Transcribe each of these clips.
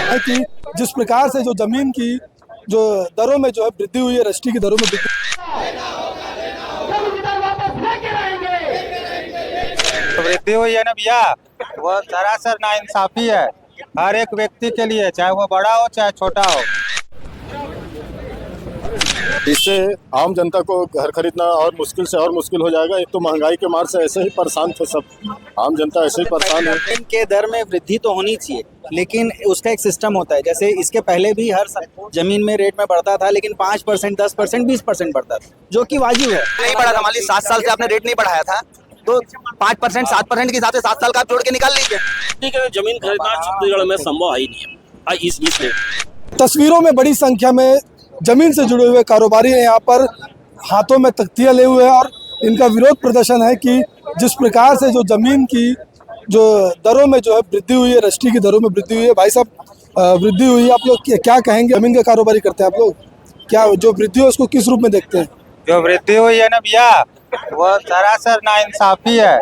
है कि जिस प्रकार से जो जमीन की जो दरों में जो है वृद्धि हुई है, रजिस्ट्री की दरों में वृद्धि, वृद्धि हुई है ना भैया, वो सरासर नाइंसाफी है हर एक व्यक्ति के लिए, चाहे वो बड़ा हो चाहे छोटा हो। इससे आम जनता को घर खरीदना और मुश्किल से और मुश्किल हो जाएगा। एक तो महंगाई के मार से ऐसे ही परेशान थे सब, आम जनता ऐसे ही परेशान है। जमीन के दर में वृद्धि तो होनी चाहिए, लेकिन उसका एक सिस्टम होता है। जैसे इसके पहले भी हर जमीन में रेट में बढ़ता था, लेकिन 5%, 10%, 20% बढ़ता था, जो कि वाजिब है। नहीं बढ़ा था, मान लीजिए 7 साल से आपने रेट नहीं बढ़ाया था, तो 5%, 7% के हिसाब से 7 साल का आप जोड़ के निकाल लीजिए। ठीक है, जमीन खरीदना छत्तीसगढ़ में संभव ही नहीं है। इसलिए तस्वीरों में बड़ी संख्या में जमीन से जुड़े हुए कारोबारी हैं यहाँ पर, हाथों में तख्तियाँ लिए हुए हैं और इनका विरोध प्रदर्शन है कि जिस प्रकार से जो जमीन की जो दरों में जो है वृद्धि हुई है, रजिस्ट्री की दरों में वृद्धि हुई है। भाई साहब, वृद्धि हुई है, आप लोग क्या कहेंगे? जमीन का कारोबारी करते हैं आप लोग, क्या जो वृद्धि हो उसको किस रूप में देखते हैं? जो वृद्धि हुई है ना भैया, वो सरासर नाइंसाफी है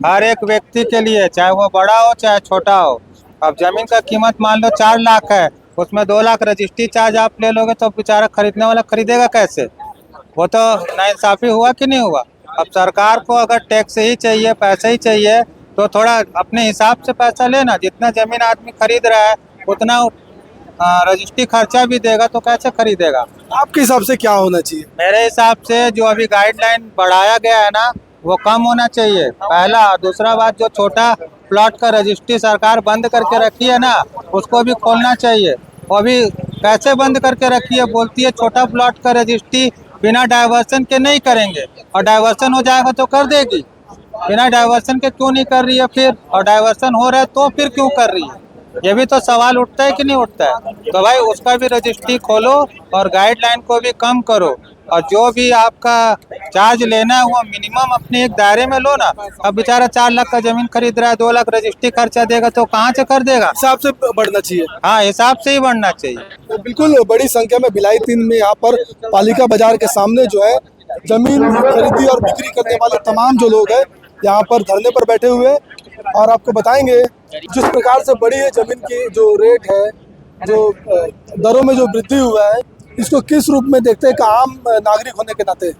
हर एक व्यक्ति के लिए, चाहे वो बड़ा हो चाहे छोटा हो। अब जमीन का कीमत मान लो 4 लाख है, उसमें 2 लाख रजिस्ट्री चार्ज आप ले लोगे तो बेचारा खरीदने वाला खरीदेगा कैसे? वो तो नाइंसाफी हुआ कि नहीं हुआ? अब सरकार को अगर टैक्स ही चाहिए, पैसे ही चाहिए, तो थोड़ा अपने हिसाब से पैसा लेना। जितना जमीन आदमी खरीद रहा है उतना रजिस्ट्री खर्चा भी देगा, तो कैसे खरीदेगा? आपके हिसाब से क्या होना चाहिए? मेरे हिसाब से जो अभी गाइडलाइन बढ़ाया गया है ना, वो कम होना चाहिए, पहला। दूसरा बात, जो छोटा प्लॉट का रजिस्ट्री सरकार बंद करके रखी है ना, उसको भी खोलना चाहिए। वो भी कैसे बंद करके रखी है? बोलती है छोटा प्लॉट का रजिस्ट्री बिना डाइवर्सन के नहीं करेंगे, और डाइवर्सन हो जाएगा तो कर देगी। बिना डाइवर्सन के क्यों नहीं कर रही है फिर? और डाइवर्सन हो रहा है तो फिर क्यों कर रही है? ये भी तो सवाल उठता है कि नहीं उठता है? तो भाई उसका भी रजिस्ट्री खोलो और गाइडलाइन को भी कम करो, और जो भी आपका चार्ज लेना है वो मिनिमम अपने एक दायरे में लो ना। अब बेचारा 4 लाख का जमीन खरीद रहा है, 2 लाख रजिस्ट्री खर्चा देगा तो कहाँ से कर देगा? हिसाब से बढ़ना चाहिए। हाँ, हिसाब से ही बढ़ना चाहिए। तो बिल्कुल बड़ी संख्या में भिलाई 3 में यहाँ पर पालिका बाजार के सामने जो है जमीन खरीदी और बिक्री करने वाले तमाम जो लोग हैं यहाँ पर धरने पर बैठे हुए हैं, और आपको बताएंगे जिस प्रकार से बढ़ी है जमीन की जो रेट है, जो दरों में जो वृद्धि हुआ है, इसको किस रूप में देखते हैं? आम नागरिक होने के नाते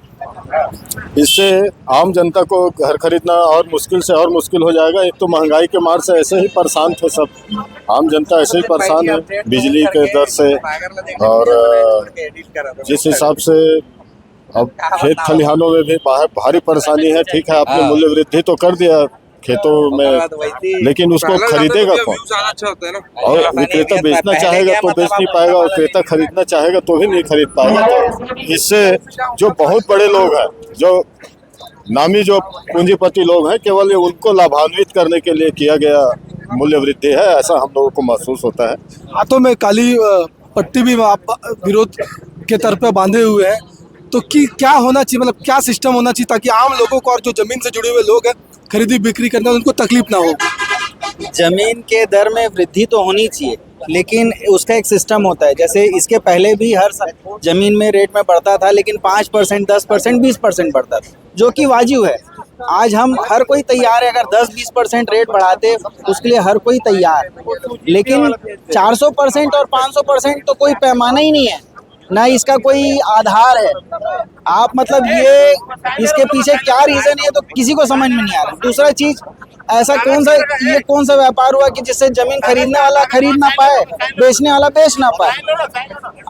इससे आम जनता को घर खरीदना और मुश्किल से और मुश्किल हो जाएगा। एक तो महंगाई के मार से ऐसे ही परेशान थे सब, आम जनता ऐसे ही परेशान है बिजली के दर से। और जिस हिसाब से अब खेत खलिहानों में भी भारी परेशानी है। ठीक है, आपने मूल्य वृद्धि तो कर दिया खेतों में, लेकिन उसको खरीदेगा कौन? और विक्रेता बेचना चाहेगा तो बेच नहीं पाएगा, और क्रेता खरीदना चाहेगा तो भी नहीं खरीद पाएगा। तो इससे जो बहुत बड़े लोग हैं, जो नामी जो पूंजीपति लोग हैं, केवल ये उनको लाभान्वित करने के लिए किया गया मूल्य वृद्धि है, ऐसा हम लोगों को महसूस होता है। हाथों में काली पट्टी भी आप विरोध के तरफ पे बांधे हुए हैं, तो क्या होना चाहिए? मतलब क्या सिस्टम होना चाहिए ताकि आम लोगों को और जो जमीन से जुड़े हुए लोग हैं खरीदी बिक्री करने में उनको तकलीफ ना हो? जमीन के दर में वृद्धि तो होनी चाहिए, लेकिन उसका एक सिस्टम होता है। जैसे इसके पहले भी हर जमीन में रेट में बढ़ता था, लेकिन 5%, 10%, 20% बढ़ता था, जो कि वाजिब है। आज हम हर कोई तैयार है, अगर 10-20% रेट बढ़ाते उसके लिए हर कोई तैयार, लेकिन 400% और 500% तो कोई पैमाना ही नहीं है, ना इसका कोई आधार है। आप मतलब ये इसके पीछे क्या रीजन है तो किसी को समझ में नहीं आ रहा। दूसरा चीज, ऐसा कौन सा व्यापार हुआ कि जिससे जमीन खरीदने वाला खरीद ना पाए, बेचने वाला बेच ना पाए?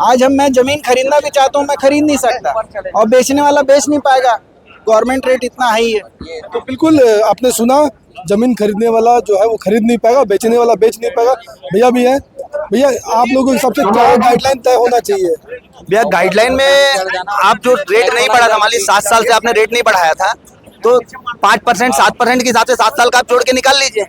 आज मैं जमीन खरीदना भी चाहता हूँ, मैं खरीद नहीं सकता, और बेचने वाला बेच नहीं पाएगा, गवर्नमेंट रेट इतना हाई है। तो बिल्कुल आपने सुना, जमीन खरीदने वाला जो है वो खरीद नहीं पाएगा, बेचने वाला बेच नहीं पाएगा। भैया भी है, भैया आप लोगों के हिसाब से क्या गाइडलाइन तय होना चाहिए? भैया गाइडलाइन में आप जो रेट नहीं बढ़ा था, मान लीजिए 7 साल से आपने रेट नहीं बढ़ाया था, तो 5%, 7% के हिसाब से 7 साल का आप जोड़ के निकाल लीजिए।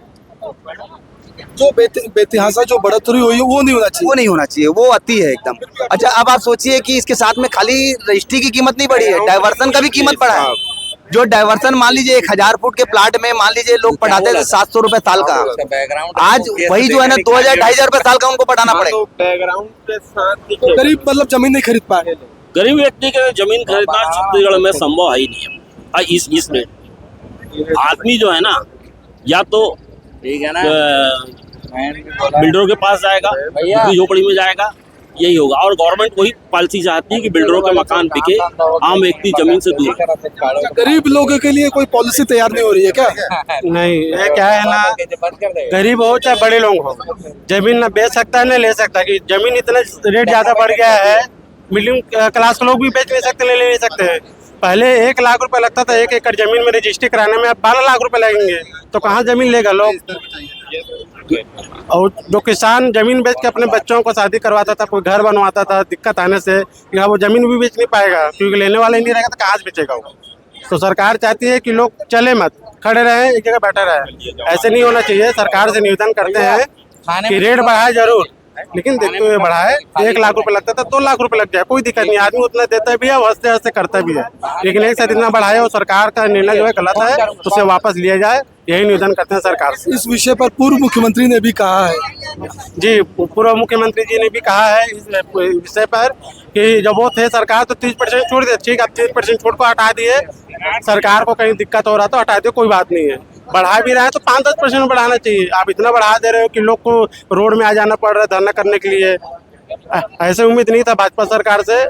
जो बेतहासा जो बढ़ोतरी हुई है वो नहीं होना चाहिए। वो नहीं होना चाहिए, वो अति है एकदम। अच्छा, अब आप सोचिए कि इसके साथ में खाली रजिस्ट्री की कीमत नहीं बढ़ी है, डाइवर्सन का भी कीमत बढ़ा है। जो डाइवर्सन मान लीजिए 1000 फुट के प्लाट में मान लीजिए लोग पढ़ाते थे 700 रुपए साल का, आज वही जो है ना 2000-2500 रुपए साल का उनको पढ़ाना पड़ेगा। बैकग्राउंड के साथ तो गरीब मतलब जमीन नहीं खरीद पाए। गरीब व्यक्ति के जमीन खरीदना छत्तीसगढ़ में संभव ही नहीं है। इसलिए आदमी जो है ना, या तो ठीक है ना, बिल्डरों के पास जाएगा, झुग्गी झोपड़ी में जाएगा, यही होगा। और गवर्नमेंट वही पॉलिसी चाहती है कि बिल्डरों के मकान बिके, आम व्यक्ति जमीन से दूर रहे। गरीब लोगों के लिए कोई पॉलिसी तैयार नहीं हो रही है क्या? नहीं, ये क्या है ना, गरीब हो चाहे बड़े लोग हो, जमीन ना बेच सकता है ना ले सकता है। कि जमीन इतना रेट ज्यादा बढ़ गया है, मिडिल क्लास के लोग भी बेच नहीं सकते, ले नहीं सकते हैं। पहले 1 लाख रुपए लगता था 1 एकड़ जमीन में रजिस्ट्री कराने में, अब 12 लाख रुपए लगेंगे, तो कहाँ जमीन लेगा लोग। और जो किसान जमीन बेच के अपने बच्चों को शादी करवाता था, कोई घर बनवाता था, दिक्कत आने से यहाँ वो जमीन भी बेच नहीं पाएगा, क्योंकि लेने वाला ही नहीं रहेगा तो कहाँ से बेचेगा वो। तो सरकार चाहती है कि लोग चले मत, खड़े रहें, एक जगह बैठे रहें। ऐसे नहीं होना चाहिए। सरकार से निवेदन करते हैं कि रेट बढ़ाए जरूर, लेकिन देखते हुए बढ़ाए। 1 लाख रुपए लगता था 2 लाख रुपए लग जाए, कोई दिक्कत नहीं, आदमी उतना देता भी है, हंसते हंसते करता भी है। लेकिन एक साथ इतना बढ़ाए और सरकार का निर्णय जो है गलत है, तो उसे वापस लिया जाए, यही निवेदन करते हैं सरकार से। इस विषय पर पूर्व मुख्यमंत्री ने भी कहा है। जी, पूर्व मुख्यमंत्री जी ने भी कहा है इस विषय पर कि जब वो थे सरकार तो 30% छूट दे, ठीक है, 30% छूट को हटा दिए। सरकार को कहीं दिक्कत हो रहा तो हटा दिए, कोई बात नहीं है। बढ़ा भी रहा है तो 5-10% बढ़ाना चाहिए। आप इतना बढ़ा दे रहे हो कि लोग को रोड में आ जाना पड़ रहा है धरना करने के लिए। ऐसे उम्मीद नहीं था भाजपा सरकार से।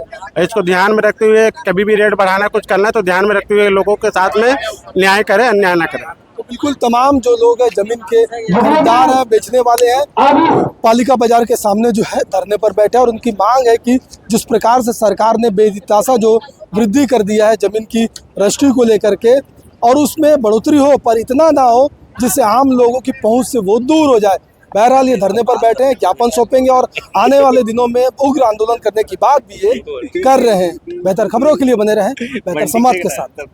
इसको ध्यान में रखते हुए कभी भी रेट बढ़ाना कुछ करना है तो ध्यान में रखते हुए लोगों के साथ में न्याय करें, अन्याय न करें। तो बिल्कुल तमाम जो लोग हैं जमीन के खरीदार हैं, बेचने वाले हैं, पालिका बाजार के सामने जो है धरने पर बैठे हैं और उनकी मांग है कि जिस प्रकार से सरकार ने बेतहाशा जो वृद्धि कर दिया है जमीन की रजिस्ट्री को लेकर के, और उसमें बढ़ोतरी हो पर इतना ना हो जिससे आम लोगों की पहुंच से वो दूर हो जाए। बहरहाल ये धरने पर बैठे हैं, ज्ञापन सौंपेंगे और आने वाले दिनों में उग्र आंदोलन करने की बात भी ये कर रहे हैं। बेहतर खबरों के लिए बने रहें बेहतर समाज के साथ।